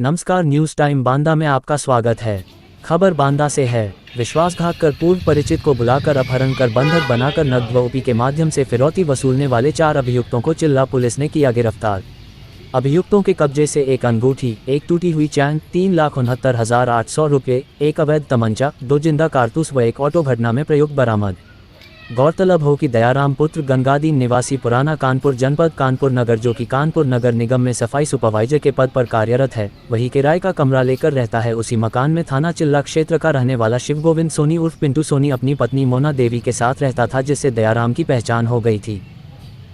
नमस्कार, news time Banda में आपका स्वागत है। खबर बांदा से है। विश्वासघात कर पूर्व परिचित को बुलाकर अपहरण कर बंधक बनाकर नकद व ओपी के माध्यम से फिरौती वसूलने वाले 4 अभियुक्तों को चिल्ला पुलिस ने किया गिरफ्तार। अभियुक्तों के कब्जे से एक अंगूठी, एक टूटी हुई चैन, 3,69,800 रुपये, एक अवैध तमंचा, 2 जिंदा कारतूस व एक ऑटो घटना में प्रयुक्त बरामद। गौरतलब हो कि दयाराम पुत्र गंगादीन निवासी पुराना कानपुर जनपद कानपुर नगर, जो कि कानपुर नगर निगम में सफाई सुपरवाइजर के पद पर कार्यरत है, वही किराए का कमरा लेकर रहता है। उसी मकान में थाना चिल्ला क्षेत्र का रहने वाला शिवगोविंद सोनी उर्फ पिंटू सोनी अपनी पत्नी मोना देवी के साथ रहता था, जिससे दयाराम की पहचान हो गई थी।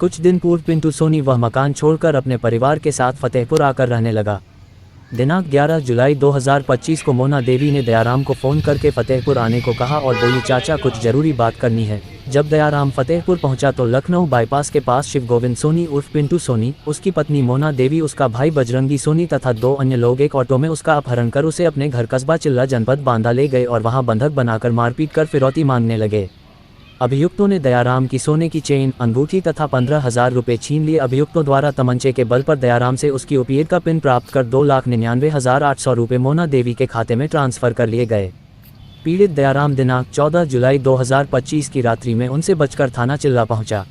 कुछ दिन पूर्व पिंटू सोनी वह मकान छोड़कर अपने परिवार के साथ फतेहपुर आकर रहने लगा। दिनांक 11 जुलाई 2025 को मोना देवी ने दयाराम को फ़ोन करके फतेहपुर आने को कहा और बोली, चाचा कुछ ज़रूरी बात करनी है। जब दयाराम फतेहपुर पहुंचा तो लखनऊ बाईपास के पास शिवगोविंद सोनी उर्फ पिंटू सोनी, उसकी पत्नी मोना देवी, उसका भाई बजरंगी सोनी तथा 2 अन्य लोग एक ऑटो में उसका अपहरण कर उसे अपने घर कस्बा चिल्ला जनपद बांदा ले गए और वहां बंधक बनाकर मारपीट कर फिरौती मांगने लगे। अभियुक्तों ने दयाराम की सोने की चेन, अंगूठी तथा 15,000 रुपये छीन लिए। अभियुक्तों द्वारा तमंचे के बल पर दयाराम से उसकी ओपीएड का पिन प्राप्त कर 2,99,800 रुपये मोना देवी के खाते में ट्रांसफर कर लिए गए। पीड़ित दयाराम दिनांक 14 जुलाई 2025 की रात्रि में उनसे बचकर थाना चिल्ला पहुंचा।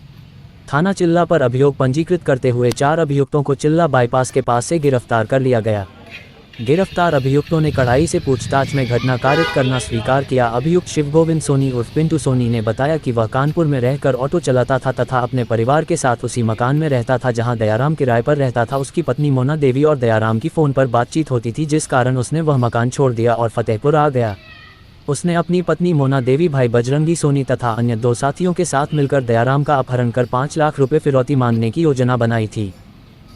थाना चिल्ला पर अभियोग पंजीकृत करते हुए 4 अभियुक्तों को चिल्ला बाईपास के पास से गिरफ्तार कर लिया गया। गिरफ्तार अभियुक्तों ने कड़ाई से पूछताछ में घटना कारित करना स्वीकार किया। अभियुक्त शिवगोविंद सोनी उर्फ पिंटू सोनी ने बताया कि वह कानपुर में रहकर ऑटो चलाता था तथा अपने परिवार के साथ उसी मकान में रहता था जहां दयाराम किराए पर रहता था। उसकी पत्नी मोना देवी और दयाराम की फ़ोन पर बातचीत होती थी, जिस कारण उसने वह मकान छोड़ दिया और फतेहपुर आ गया। उसने अपनी पत्नी मोना देवी, भाई बजरंगी सोनी तथा अन्य 2 साथियों के साथ मिलकर दयाराम का अपहरण कर 5 लाख रुपये फिरौती मांगने की योजना बनाई थी।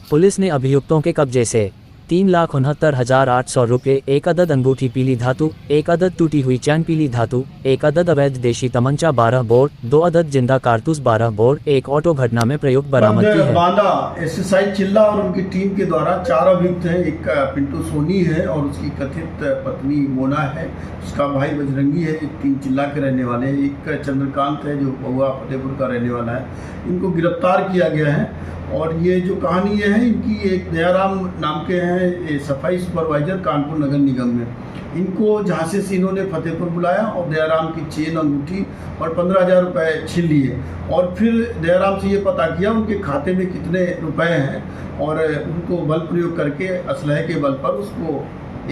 पुलिस ने अभियुक्तों के कब्जे से 3,69,800 रुपये, एक अदद अंगूठी पीली धातु, एक अदद टूटी हुई चैन पीली धातु, एक अदद अवैध देशी तमंचा 12 बोर, 2 अदद जिंदा कारतूस 12 बोर, एक ऑटो घटना में प्रयुक्त बरामद की है। बांदा एसएसआई चिल्ला और उनकी टीम के द्वारा 4 अभियुक्त हैं। एक पिंटू सोनी है और उसकी कथित पत्नी मोना है, उसका भाई बजरंगी है, 3 चिल्ला के रहने वाले हैं, एक चंद्रकांत है जो बहुआ फतेहपुर का रहने वाला है। इनको गिरफ्तार किया गया है और ये जो कहानी है इनकी, एक दयाराम नाम के हैं सफाई सुपरवाइजर कानपुर नगर निगम में। इनको झांसे से इन्होंने फतेहपुर बुलाया और दयाराम की चेन, अंगूठी और 15,000 रुपये छीन लिए और फिर दयाराम से ये पता किया उनके खाते में कितने रुपए हैं और उनको बल प्रयोग करके असलहे के बल पर उसको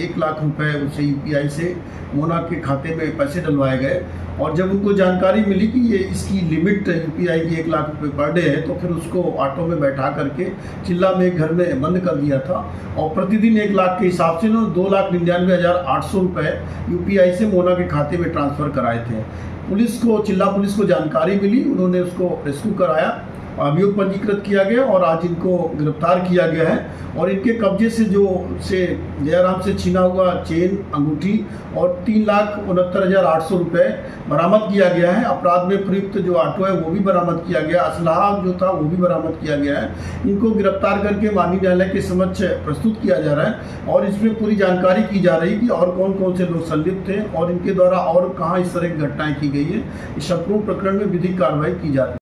1 लाख रुपए उसे यूपीआई से मोना के खाते में पैसे डलवाए गए। और जब उनको जानकारी मिली कि ये इसकी लिमिट यूपीआई की 1 लाख रुपए पर डे है, तो फिर उसको ऑटो में बैठा करके चिल्ला में घर में बंद कर दिया था और प्रतिदिन 1 लाख के हिसाब से उन्होंने 2,99,800 रुपये यूपीआई से मोना के खाते में ट्रांसफ़र कराए थे। चिल्ला पुलिस को जानकारी मिली, उन्होंने उसको रेस्क्यू कराया, अभियोग पंजीकृत किया गया और आज इनको गिरफ्तार किया गया है। और इनके कब्जे से दयाराम से छीना हुआ चेन, अंगूठी और 3,69,800 रुपये बरामद किया गया है। अपराध में प्रयुक्त जो ऑटो है वो भी बरामद किया गया, असलहा जो था वो भी बरामद किया गया है। इनको गिरफ्तार करके माननीय न्यायालय के समक्ष प्रस्तुत किया जा रहा है और इसमें पूरी जानकारी की जा रही है कि और कौन कौन से लोग संलिप्त हैं और इनके द्वारा और कहाँ इस तरह की घटनाएं की गई है। इस संपूर्ण प्रकरण में विधिक कार्रवाई की जा रही है।